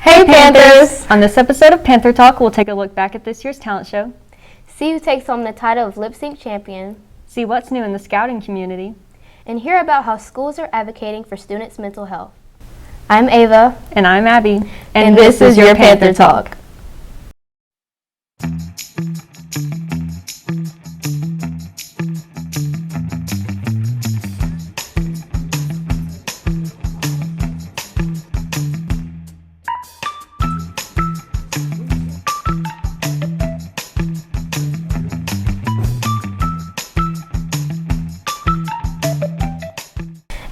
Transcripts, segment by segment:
Hey Panthers! On this episode of Panther Talk, we'll take a look back at this year's talent show, See who takes home the title of Lip Sync Champion, see what's new in the scouting community, and hear about how schools are advocating for students' mental health. I'm Ava. And I'm Abby. And this is your Panther Talk.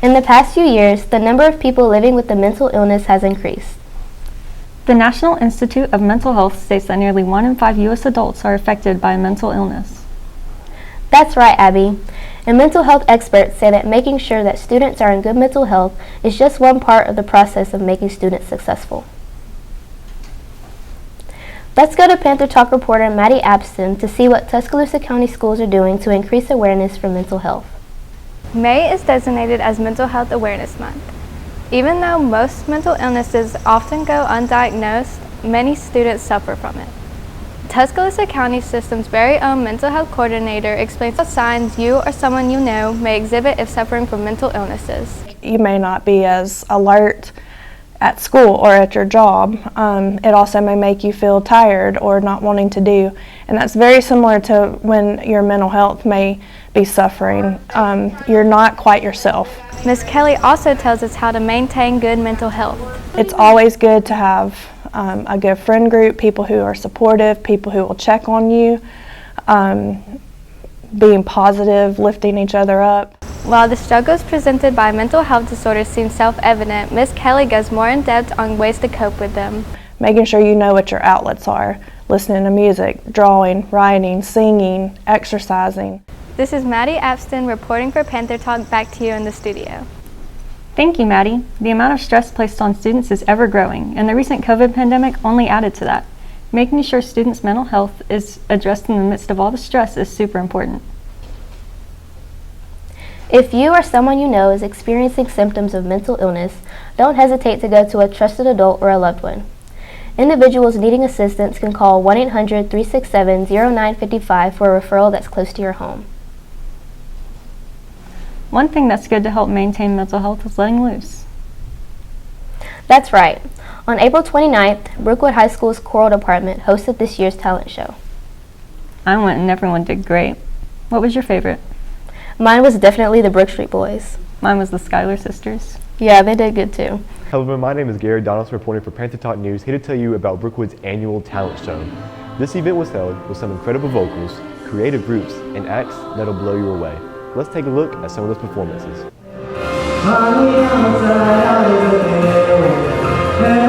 In the past few years, the number of people living with a mental illness has increased. The National Institute of Mental Health states that nearly 1 in 5 U.S. adults are affected by a mental illness. That's right, Abby. And mental health experts say that making sure that students are in good mental health is just one part of the process of making students successful. Let's go to Panther Talk reporter Maddie Abston to see what Tuscaloosa County schools are doing to increase awareness for mental health. May is designated as Mental Health Awareness Month. Even though most mental illnesses often go undiagnosed, many students suffer from it. Tuscaloosa County System's very own mental health coordinator explains what signs you or someone you know may exhibit if suffering from mental illnesses. You may not be as alert at school or at your job. It also may make you feel tired or not wanting to do, and that's very similar to when your mental health may be suffering. You're not quite yourself. Ms. Kelly also tells us how to maintain good mental health. It's always good to have a good friend group, people who are supportive, people who will check on you, being positive, lifting each other up. While the struggles presented by mental health disorders seem self-evident, Ms. Kelly goes more in depth on ways to cope with them. Making sure you know what your outlets are, listening to music, drawing, writing, singing, exercising. This is Maddie Abston reporting for Panther Talk. Back to you in the studio. Thank you, Maddie. The amount of stress placed on students is ever growing, and the recent COVID pandemic only added to that. Making sure students' mental health is addressed in the midst of all the stress is super important. If you or someone you know is experiencing symptoms of mental illness, don't hesitate to go to a trusted adult or a loved one. Individuals needing assistance can call 1-800-367-0955 for a referral that's close to your home. One thing that's good to help maintain mental health is letting loose. That's right. On April 29th, Brookwood High School's choral department hosted this year's talent show. I went and everyone did great. What was your favorite? Mine was definitely the Brook Street Boys. Mine was the Schuyler Sisters. Yeah, they did good too. Hello, my name is Gary Donaldson, reporting for Panther Talk News, here to tell you about Brookwood's annual talent show. This event was held with some incredible vocals, creative groups, and acts that'll blow you away. Let's take a look at some of those performances. And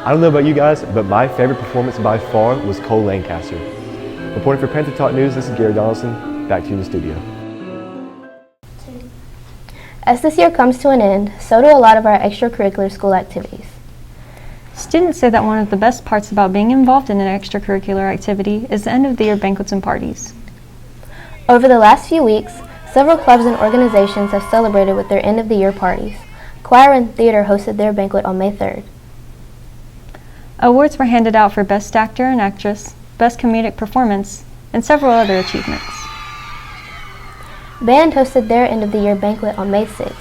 I don't know about you guys, but my favorite performance by far was Cole Lancaster. Reporting for Panther Talk News, this is Gary Donaldson. Back to you in the studio. As this year comes to an end, so do a lot of our extracurricular school activities. Students say that one of the best parts about being involved in an extracurricular activity is the end of the year banquets and parties. Over the last few weeks, several clubs and organizations have celebrated with their end of the year parties. Choir and theater hosted their banquet on May 3rd. Awards were handed out for Best Actor and Actress, Best Comedic Performance, and several other achievements. Band hosted their end of the year banquet on May 6th.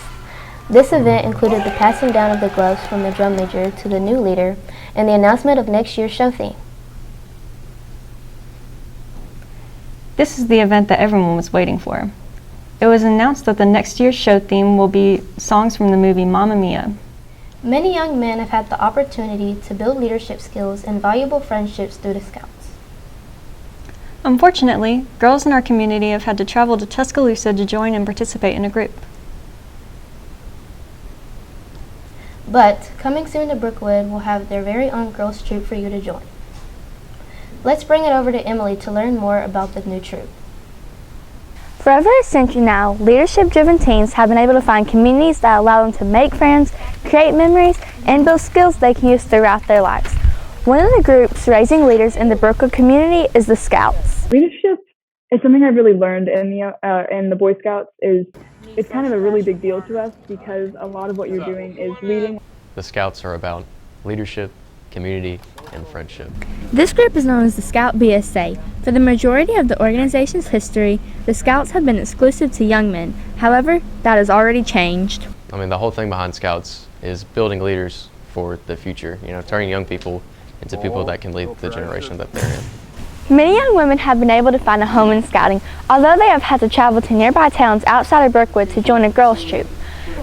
This event included the passing down of the gloves from the drum major to the new leader and the announcement of next year's show theme. This is the event that everyone was waiting for. It was announced that the next year's show theme will be songs from the movie Mamma Mia. Many young men have had the opportunity to build leadership skills and valuable friendships through the Scouts. Unfortunately, girls in our community have had to travel to Tuscaloosa to join and participate in a group. But, coming soon to Brookwood will have their very own girls' troop for you to join. Let's bring it over to Emily to learn more about the new troop. For over a century now, leadership-driven teens have been able to find communities that allow them to make friends, create memories, and build skills they can use throughout their lives. One of the groups raising leaders in the Brookwood community is the Scouts. Leadership is something I've really learned in the Boy Scouts. It's kind of a really big deal to us because a lot of what you're doing is reading. The Scouts are about leadership, community, and friendship. This group is known as the Scout BSA. For the majority of the organization's history, the Scouts have been exclusive to young men. However, that has already changed. I mean, the whole thing behind Scouts is building leaders for the future, turning young people into people that can lead the generation that they're in. Many young women have been able to find a home in Scouting, although they have had to travel to nearby towns outside of Brookwood to join a girls' troop.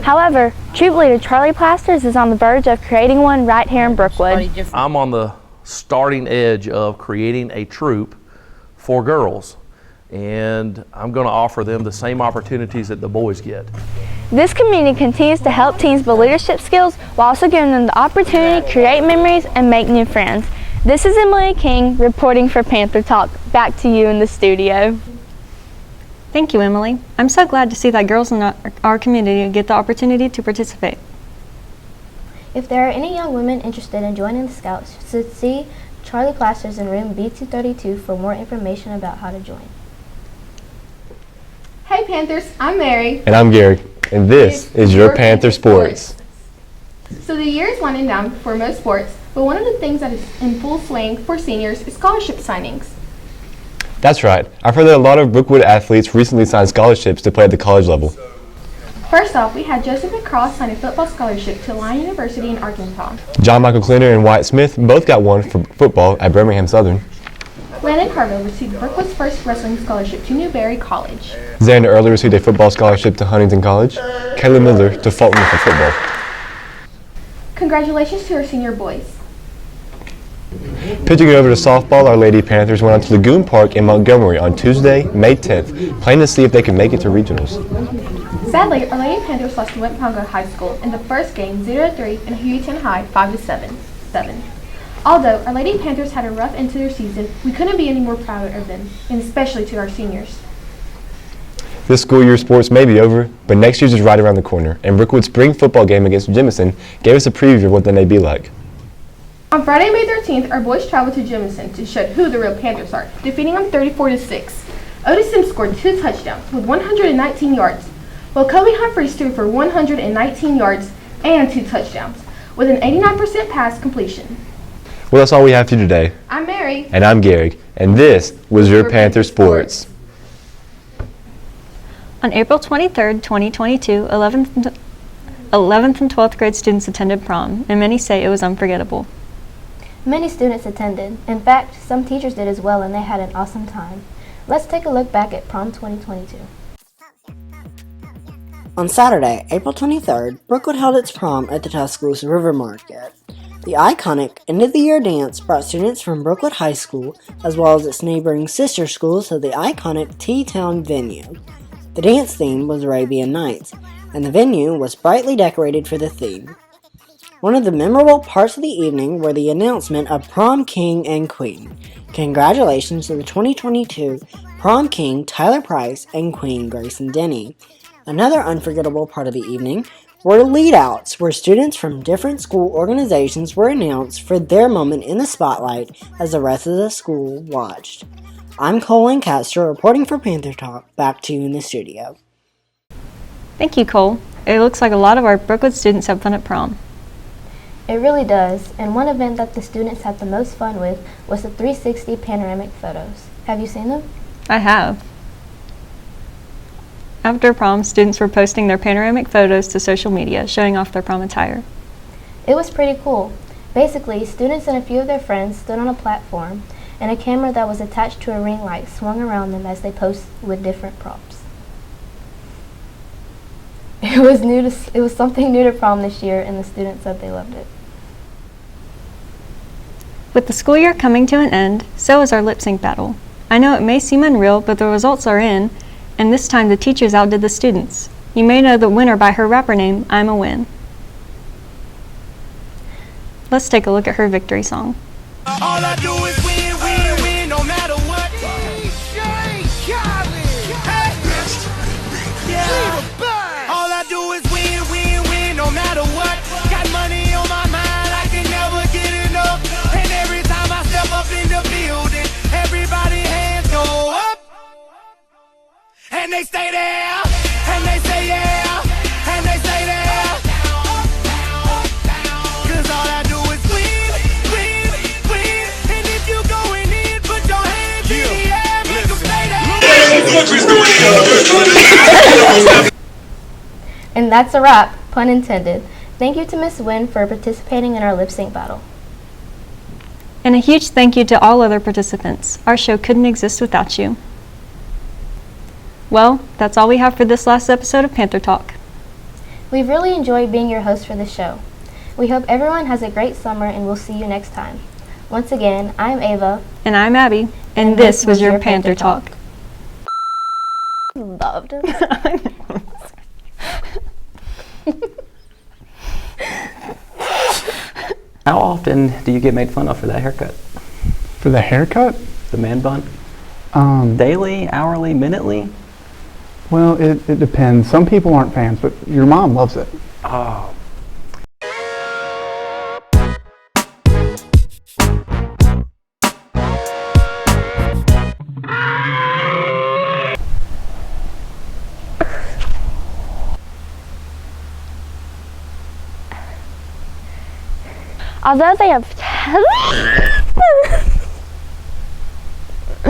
However, troop leader Charlie Plasters is on the verge of creating one right here in Brookwood. I'm on the starting edge of creating a troop for girls, and I'm going to offer them the same opportunities that the boys get. This community continues to help teens build leadership skills while also giving them the opportunity to create memories and make new friends. This is Emily King reporting for Panther Talk. Back to you in the studio. Thank you, Emily. I'm so glad to see that girls in our community get the opportunity to participate. If there are any young women interested in joining the Scouts, should see Charlie Plasters in room B232 for more information about how to join. Hey Panthers, I'm Mary. And I'm Gary, and this is your Panther Sports. So the year is winding down for most sports, but one of the things that is in full swing for seniors is scholarship signings. That's right. I've heard that a lot of Brookwood athletes recently signed scholarships to play at the college level. First off, we had Joseph McCraw sign a football scholarship to Lyon University in Arkansas. John Michael Clinner and Wyatt Smith both got one for football at Birmingham Southern. Landon Carville received Brookwood's first wrestling scholarship to Newberry College. Xander Early received a football scholarship to Huntington College. Kayla Miller to Fulton for football. Congratulations to our senior boys. Pitching it over to softball, our Lady Panthers went on to Lagoon Park in Montgomery on Tuesday, May 10th, playing to see if they can make it to regionals. Sadly, our Lady Panthers lost to Wimpongo High School in the first game 0-3 and Hueytown High 5-7. Although our Lady Panthers had a rough end to their season, we couldn't be any more proud of them, and especially to our seniors. This school year sports may be over, but next year's is right around the corner, and Brookwood's spring football game against Jemison gave us a preview of what they may be like. On Friday, May 13th, our boys traveled to Jemison to show who the real Panthers are, defeating them 34-6. Otis Sims scored 2 touchdowns with 119 yards, while Kobe Humphreys threw for 119 yards and 2 touchdowns, with an 89% pass completion. Well, that's all we have for you today. I'm Mary. And I'm Gary, and this was your Panther Sports. On April 23rd, 2022, 11th and 12th grade students attended prom, and many say it was unforgettable. Many students attended. In fact, some teachers did as well, and they had an awesome time. Let's take a look back at Prom 2022. On Saturday, April 23rd, Brookwood held its prom at the Tuscaloosa River Market. The iconic end-of-the-year dance brought students from Brookwood High School, as well as its neighboring sister schools, to the iconic T-Town venue. The dance theme was Arabian Nights, and the venue was brightly decorated for the theme. One of the memorable parts of the evening were the announcement of Prom King and Queen. Congratulations to the 2022 Prom King Tyler Price and Queen Grayson Denny. Another unforgettable part of the evening were lead-outs, where students from different school organizations were announced for their moment in the spotlight as the rest of the school watched. I'm Cole Lancaster reporting for Panther Talk. Back to you in the studio. Thank you, Cole. It looks like a lot of our Brookwood students have fun at prom. It really does, and one event that the students had the most fun with was the 360 panoramic photos. Have you seen them? I have. After prom, students were posting their panoramic photos to social media, showing off their prom attire. It was pretty cool. Basically, students and a few of their friends stood on a platform, and a camera that was attached to a ring light swung around them as they posed with different props. It was something new to prom this year, and the students said they loved it. With the school year coming to an end, so is our lip sync battle. I know it may seem unreal, but the results are in, and this time the teachers outdid the students. You may know the winner by her rapper name, I'm a Win. Let's take a look at her victory song. All I do is win, win, win, no matter what. All I do is win, win, win, no matter what. Got money on my mind, I can never get enough. And every time I step up in the building, everybody hands go up. And they stay there, and they say yeah, and they stay there. Cause all I do is win, win, win. And if you going in, put your hands in the air, make them stay there. And that's a wrap, pun intended. Thank you to Miss Wynn for participating in our lip sync battle. And a huge thank you to all other participants. Our show couldn't exist without you. Well, that's all we have for this last episode of Panther Talk. We've really enjoyed being your host for the show. We hope everyone has a great summer, and we'll see you next time. Once again, I'm Ava. And I'm Abby. And this was your Panther Talk. Loved it. How often do you get made fun of for that haircut? For the haircut? The man bun? Daily, hourly, minutely? Well, it depends. Some people aren't fans, but your mom loves it. Oh. Although they have